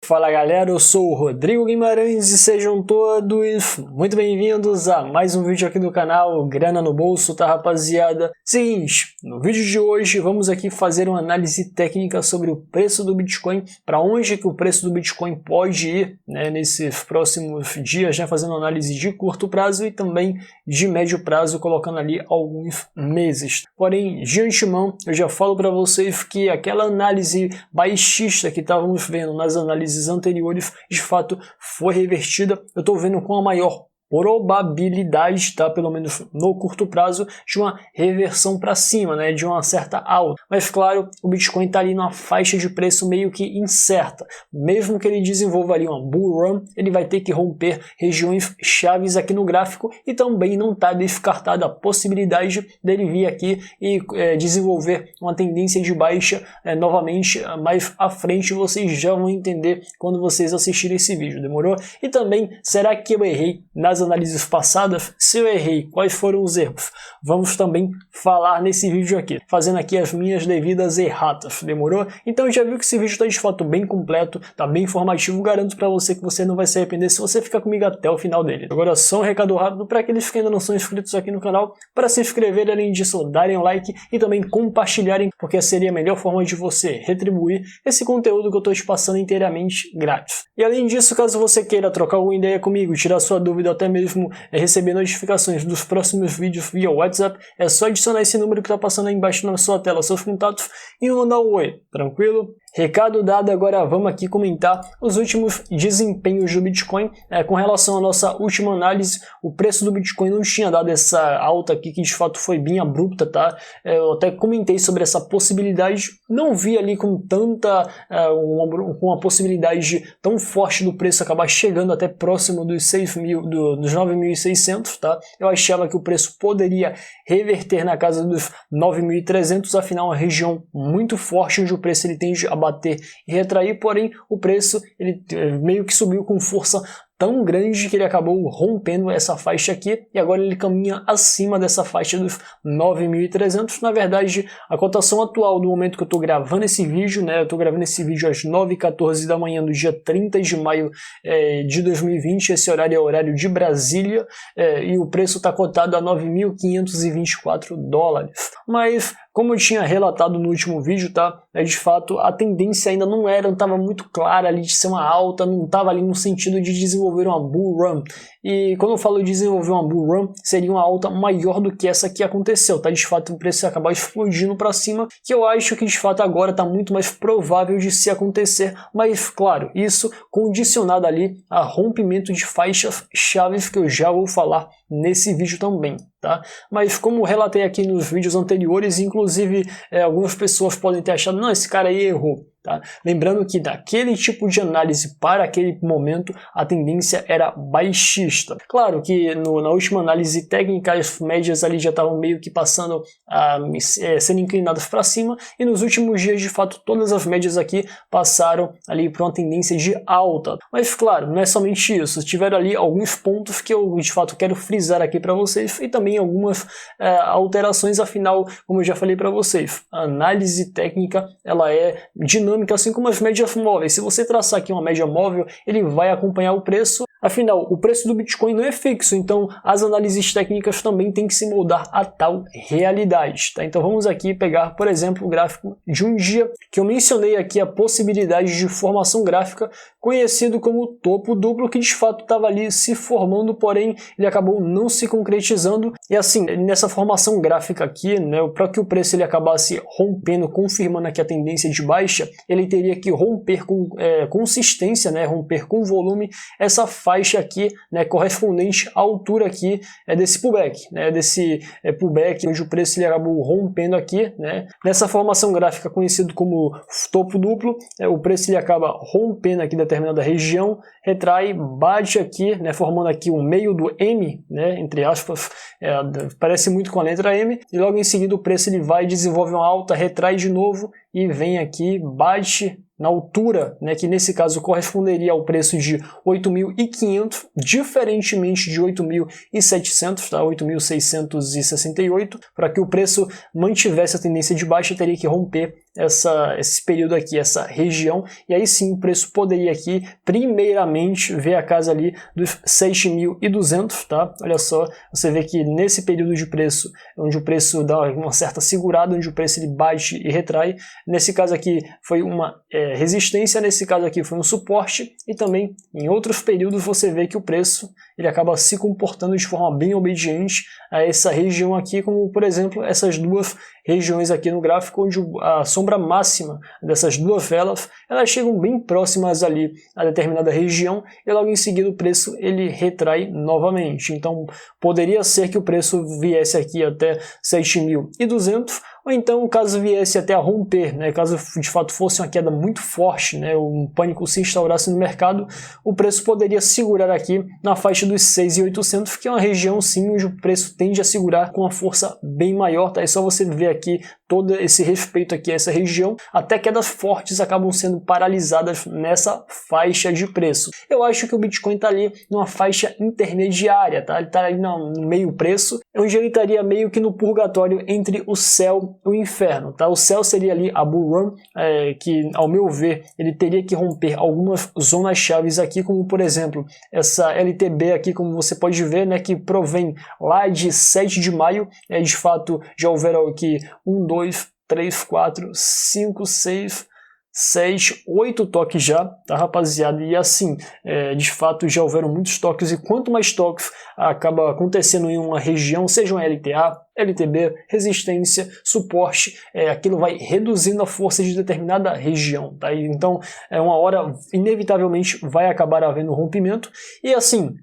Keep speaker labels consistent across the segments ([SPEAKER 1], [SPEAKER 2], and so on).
[SPEAKER 1] Fala galera, eu sou o Rodrigo Guimarães e sejam todos muito bem-vindos a mais um vídeo aqui do canal Grana no Bolso, tá rapaziada? Seguinte, no vídeo de hoje vamos aqui fazer uma análise técnica sobre o preço do Bitcoin, para onde que o preço do Bitcoin pode ir, né, nesses próximos dias, já fazendo análise de curto prazo e também de médio prazo, colocando ali alguns meses. Porém, de antemão, eu já falo para vocês que aquela análise baixista que estávamos vendo nas análises anteriores, de fato, foi revertida. Eu estou vendo com a maior probabilidade, tá, pelo menos no curto prazo, de uma reversão para cima, né, de uma certa alta. Mas claro, o Bitcoin está ali numa faixa de preço meio que incerta. Mesmo que ele desenvolva ali uma bull run, ele vai ter que romper regiões chaves aqui no gráfico e também não está descartada a possibilidade dele vir aqui e desenvolver uma tendência de baixa novamente mais à frente. Vocês já vão entender quando vocês assistirem esse vídeo, demorou? E também, será que eu errei nas análises passadas? Se eu errei, quais foram os erros? Vamos também falar nesse vídeo aqui, fazendo aqui as minhas devidas erratas, demorou? Então já viu que esse vídeo está de fato bem completo, está bem informativo, garanto para você que você não vai se arrepender se você ficar comigo até o final dele. Agora só um recado rápido para aqueles que ainda não são inscritos aqui no canal, para se inscrever, além disso darem um like e também compartilharem, porque seria a melhor forma de você retribuir esse conteúdo que eu estou te passando inteiramente grátis. E além disso, caso você queira trocar alguma ideia comigo, tirar sua dúvida, até mesmo receber notificações dos próximos vídeos via WhatsApp, é só adicionar esse número que está passando aí embaixo na sua tela, seus contatos, e mandar um oi, tranquilo? Recado dado, agora vamos aqui comentar os últimos desempenhos do Bitcoin. Com relação à nossa última análise, o preço do Bitcoin não tinha dado essa alta aqui, que de fato foi bem abrupta, tá? Eu até comentei sobre essa possibilidade, não vi ali com tanta, com uma possibilidade tão forte do preço acabar chegando até próximo dos 9.600, tá? Eu achava que o preço poderia reverter na casa dos 9.300, afinal é uma região muito forte onde o preço ele tende a bater e retrair, porém o preço ele meio que subiu com força tão grande que ele acabou rompendo essa faixa aqui e agora ele caminha acima dessa faixa dos 9.300. Na verdade, a cotação atual do momento que eu estou gravando esse vídeo, né, eu estou gravando esse vídeo às 9h14 da manhã do dia 30 de maio de 2020, esse horário é horário de Brasília, e o preço está cotado a 9.524 dólares. Mas como eu tinha relatado no último vídeo, tá? De fato, a tendência ainda não estava muito clara ali de ser uma alta, não estava ali no sentido de desenvolver uma bull run. E quando eu falo de desenvolver uma bull run, seria uma alta maior do que essa que aconteceu, tá? De fato, o preço ia acabar explodindo para cima, que eu acho que de fato agora está muito mais provável de se acontecer, mas claro, isso condicionado ali a rompimento de faixas chaves que eu já vou falar nesse vídeo também, tá? Mas como relatei aqui nos vídeos anteriores, inclusive algumas pessoas podem ter achado, não, esse cara aí errou. Tá? Lembrando que daquele tipo de análise para aquele momento a tendência era baixista. Claro que na última análise técnica as médias ali já estavam meio que passando a sendo inclinadas para cima e nos últimos dias de fato todas as médias aqui passaram ali para uma tendência de alta. Mas claro, não é somente isso, tiveram ali alguns pontos que eu de fato quero frisar aqui para vocês e também algumas alterações, afinal, como eu já falei para vocês, a análise técnica ela é dinâmica, assim como as médias móveis. Se você traçar aqui uma média móvel, ele vai acompanhar o preço. Afinal, o preço do Bitcoin não é fixo, então as análises técnicas também têm que se moldar a tal realidade. Tá? Então vamos aqui pegar, por exemplo, o gráfico de um dia, que eu mencionei aqui a possibilidade de formação gráfica, conhecido como topo duplo, que de fato estava ali se formando, porém ele acabou não se concretizando. E assim, nessa formação gráfica aqui, né, para que o preço ele acabasse rompendo, confirmando aqui a tendência de baixa, ele teria que romper com consistência, né, romper com volume essa faixa aqui, né, correspondente à altura aqui desse pullback, né, desse pullback onde o preço ele acabou rompendo aqui, né, nessa formação gráfica conhecido como topo duplo, o preço ele acaba rompendo aqui determinada região, retrai, bate aqui, né, formando aqui o meio do M, né, entre aspas, parece muito com a letra M, e logo em seguida o preço ele vai, desenvolve uma alta, retrai de novo e vem aqui, bate na altura, né, que nesse caso corresponderia ao preço de 8.500, diferentemente de 8.700, tá? 8.668, para que o preço mantivesse a tendência de baixa, teria que romper esse período aqui, essa região, e aí sim o preço poderia aqui primeiramente ver a casa ali dos 6.200, tá? Olha só, você vê que nesse período de preço, onde o preço dá uma certa segurada, onde o preço ele bate e retrai, nesse caso aqui foi uma resistência, nesse caso aqui foi um suporte, e também em outros períodos você vê que o preço ele acaba se comportando de forma bem obediente a essa região aqui, como por exemplo essas duas regiões aqui no gráfico, onde a sombra máxima dessas duas velas, elas chegam bem próximas ali a determinada região, e logo em seguida o preço ele retrai novamente. Então poderia ser que o preço viesse aqui até 6.200, ou então caso viesse até a romper, né, caso de fato fosse uma queda muito forte, né, um pânico se instaurasse no mercado, o preço poderia segurar aqui na faixa dos 6.800, que é uma região sim onde o preço tende a segurar com uma força bem maior, tá? É só você ver aqui todo esse respeito aqui a essa região, até quedas fortes acabam sendo paralisadas nessa faixa de preço. Eu acho que o Bitcoin está ali numa faixa intermediária, tá? Ele está ali no meio preço, onde ele estaria meio que no purgatório entre o céu e o inferno, tá? O céu seria ali a bull run, que ao meu ver ele teria que romper algumas zonas chaves aqui, como por exemplo essa LTB aqui, como você pode ver, né, que provém lá de 7 de maio, de fato já houveram aqui 1, 2, 3, 4, 5, 6, 6, 8 toques já, tá rapaziada? E assim, de fato já houveram muitos toques, e quanto mais toques acaba acontecendo em uma região, seja um LTA, LTB, resistência, suporte, aquilo vai reduzindo a força de determinada região, tá? Então, uma hora, inevitavelmente, vai acabar havendo rompimento, e assim,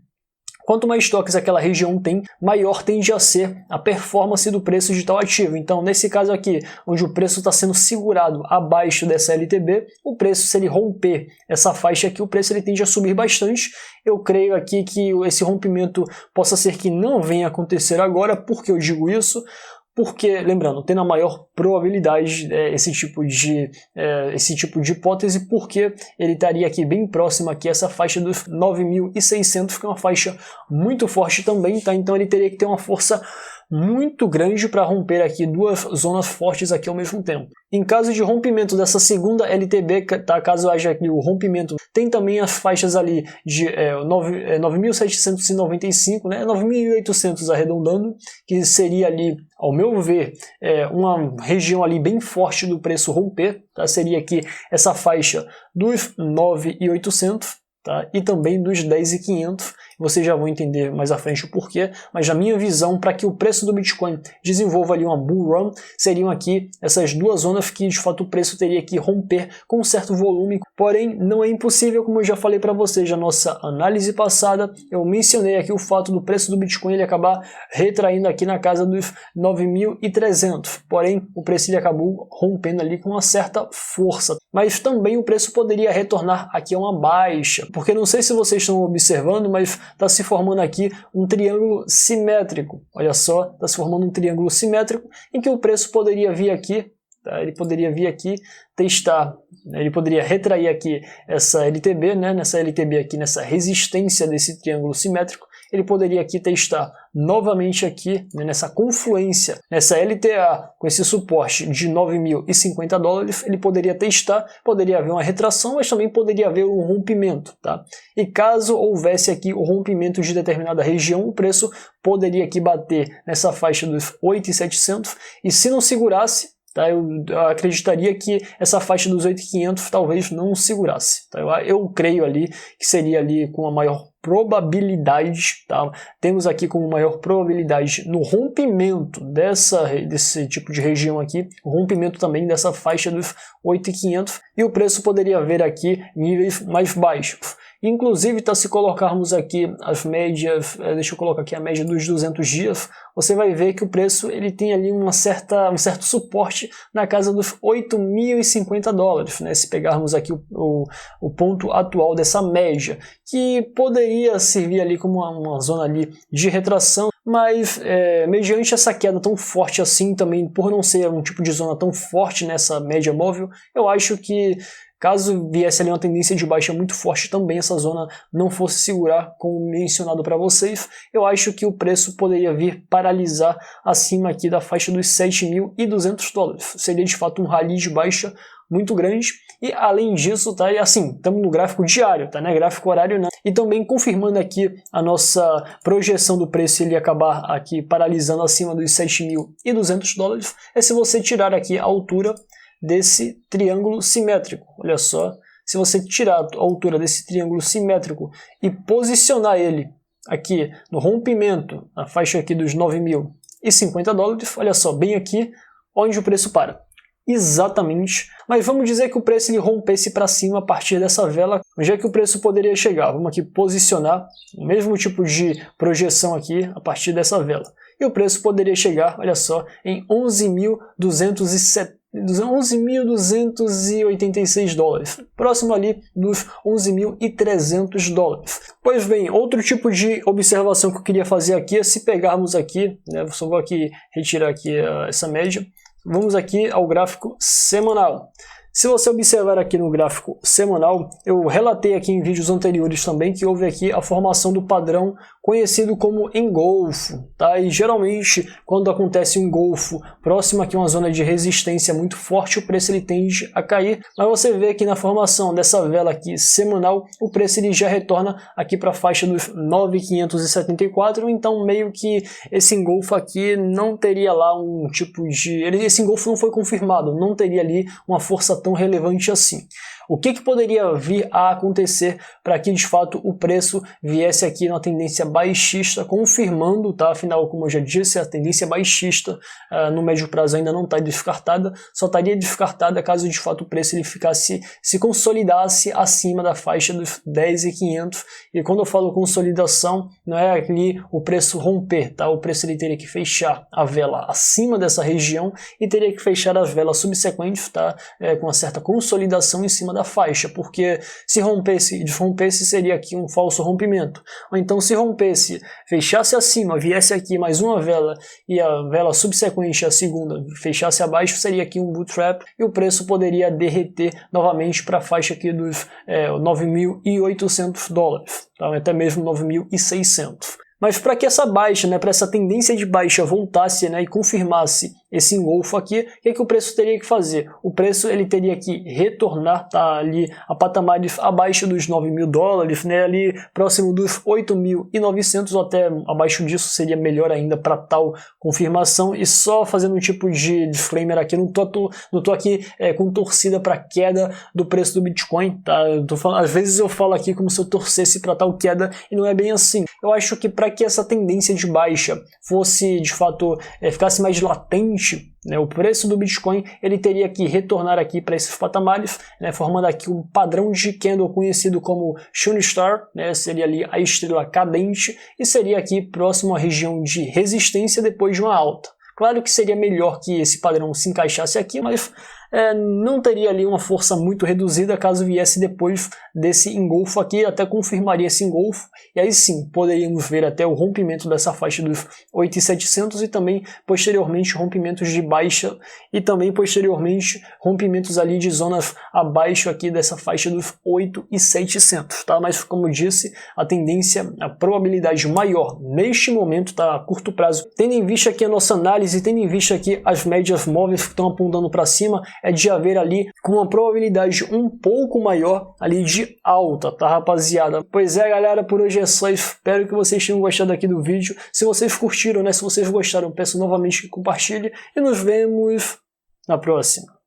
[SPEAKER 1] quanto mais toques aquela região tem, maior tende a ser a performance do preço de tal ativo. Então, nesse caso aqui, onde o preço está sendo segurado abaixo dessa LTB, o preço, se ele romper essa faixa aqui, o preço ele tende a subir bastante. Eu creio aqui que esse rompimento possa ser que não venha acontecer agora. Por que eu digo isso? Porque, lembrando, tendo a maior probabilidade esse tipo de hipótese, porque ele estaria aqui bem próximo aqui a essa faixa dos 9.600, que é uma faixa muito forte também, tá? Então ele teria que ter uma força muito grande para romper aqui duas zonas fortes aqui ao mesmo tempo. Em caso de rompimento dessa segunda LTB, tá? Caso haja aqui o rompimento, tem também as faixas ali de 9.795, né? 9.800 arredondando, que seria ali, ao meu ver, uma região ali bem forte do preço romper, tá? Seria aqui essa faixa dos 9.800, tá? E também dos 10.500, vocês já vão entender mais à frente o porquê, mas na minha visão, para que o preço do Bitcoin desenvolva ali uma bull run, seriam aqui essas duas zonas que de fato o preço teria que romper com um certo volume, porém não é impossível, como eu já falei para vocês na nossa análise passada, eu mencionei aqui o fato do preço do Bitcoin ele acabar retraindo aqui na casa dos 9.300, porém o preço ele acabou rompendo ali com uma certa força, mas também o preço poderia retornar aqui a uma baixa, porque não sei se vocês estão observando, mas está se formando aqui um triângulo simétrico. Olha só, está se formando um triângulo simétrico em que o preço poderia vir aqui, tá? Ele poderia vir aqui testar, ele poderia retrair aqui essa LTB, né? Nessa LTB aqui, nessa resistência desse triângulo simétrico, ele poderia aqui testar novamente aqui, né, nessa confluência, nessa LTA, com esse suporte de 9.050 dólares, ele poderia testar, poderia haver uma retração, mas também poderia haver um rompimento, tá? E caso houvesse aqui o rompimento de determinada região, o preço poderia aqui bater nessa faixa dos 8.700, e se não segurasse, tá, eu acreditaria que essa faixa dos 8.500 talvez não segurasse, tá? Eu creio ali que seria ali com a maior probabilidade, tá? Temos aqui como maior probabilidade no rompimento desse tipo de região aqui, o rompimento também dessa faixa dos 8.500, e o preço poderia ver aqui níveis mais baixos. Inclusive, se colocarmos aqui as médias, deixa eu colocar aqui a média dos 200 dias, você vai ver que o preço ele tem ali um certo suporte na casa dos 8.050 dólares, né? Se pegarmos aqui o ponto atual dessa média, que poderia servir ali como uma zona ali de retração, mas mediante essa queda tão forte assim, também por não ser um tipo de zona tão forte nessa média móvel, eu acho que Caso viesse ali uma tendência de baixa muito forte também, essa zona não fosse segurar, como mencionado para vocês, eu acho que o preço poderia vir paralisar acima aqui da faixa dos 7.200 dólares. Seria de fato um rally de baixa muito grande, e além disso, tá, e assim, estamos no gráfico diário, tá, né, gráfico horário não, e também confirmando aqui a nossa projeção do preço ele acabar aqui paralisando acima dos 7.200 dólares, é se você tirar aqui a altura desse triângulo simétrico. Olha só, se você tirar a altura desse triângulo simétrico e posicionar ele aqui no rompimento, na faixa aqui dos 9.050 dólares, olha só, bem aqui onde o preço para. Exatamente, mas vamos dizer que o preço ele rompesse para cima a partir dessa vela, onde é que o preço poderia chegar? Vamos aqui posicionar o mesmo tipo de projeção aqui a partir dessa vela. E o preço poderia chegar, olha só, em 11.286 dólares, próximo ali dos 11.300 dólares. Pois bem, outro tipo de observação que eu queria fazer aqui é se pegarmos aqui, né, só vou aqui retirar aqui essa média, vamos aqui ao gráfico semanal. Se você observar aqui no gráfico semanal, eu relatei aqui em vídeos anteriores também que houve aqui a formação do padrão conhecido como engolfo, tá? E geralmente quando acontece um engolfo próximo aqui a uma zona de resistência muito forte, o preço ele tende a cair, mas você vê aqui na formação dessa vela aqui semanal, o preço ele já retorna aqui para a faixa dos 9.574, então meio que esse engolfo aqui não teria lá um tipo de... esse engolfo não foi confirmado, não teria ali uma força tão relevante assim. O que poderia vir a acontecer para que de fato o preço viesse aqui numa tendência baixista, confirmando, tá? Afinal, como eu já disse, a tendência baixista no médio prazo ainda não está descartada, só estaria descartada caso de fato o preço ele se consolidasse acima da faixa dos 10.500. E quando eu falo consolidação, não é ali o preço romper, tá? O preço ele teria que fechar a vela acima dessa região e teria que fechar as velas subsequentes, tá? Com uma certa consolidação em cima da faixa, porque se rompesse e desrompesse seria aqui um falso rompimento. Ou então se rompesse, fechasse acima, viesse aqui mais uma vela e a vela subsequente, a segunda, fechasse abaixo, seria aqui um bull trap e o preço poderia derreter novamente para a faixa aqui dos 9.800 dólares, tá? Até mesmo 9.600. Mas para que essa baixa, né, para essa tendência de baixa voltasse, né, e confirmasse esse engolfo aqui, o que o preço teria que fazer? O preço ele teria que retornar, tá, ali a patamares abaixo dos 9.000 dólares, né, ali próximo dos 8.900 ou até abaixo disso seria melhor ainda para tal confirmação. E só fazendo um tipo de disclaimer aqui, não tô aqui com torcida para queda do preço do Bitcoin, tá? Às vezes eu falo aqui como se eu torcesse para tal queda e não é bem assim. Eu acho que para que essa tendência de baixa fosse de fato ficasse mais latente, né, o preço do Bitcoin ele teria que retornar aqui para esses patamares, né, formando aqui um padrão de candle conhecido como Shooting Star, né, seria ali a estrela cadente e seria aqui próximo à região de resistência depois de uma alta. Claro que seria melhor que esse padrão se encaixasse aqui, mas não teria ali uma força muito reduzida caso viesse depois desse engolfo aqui, até confirmaria esse engolfo, e aí sim, poderíamos ver até o rompimento dessa faixa dos 8.700 e também posteriormente rompimentos de baixa e também posteriormente rompimentos ali de zonas abaixo aqui dessa faixa dos 8.700, tá? Mas como eu disse, a tendência, a probabilidade maior neste momento, tá, a curto prazo, tendo em vista aqui a nossa análise, tendo em vista aqui as médias móveis que estão apontando para cima, é de haver ali com uma probabilidade um pouco maior ali de alta, tá, rapaziada? Pois é, galera, por hoje é só. Espero que vocês tenham gostado aqui do vídeo. Se vocês curtiram, né, se vocês gostaram, peço novamente que compartilhe e nos vemos na próxima.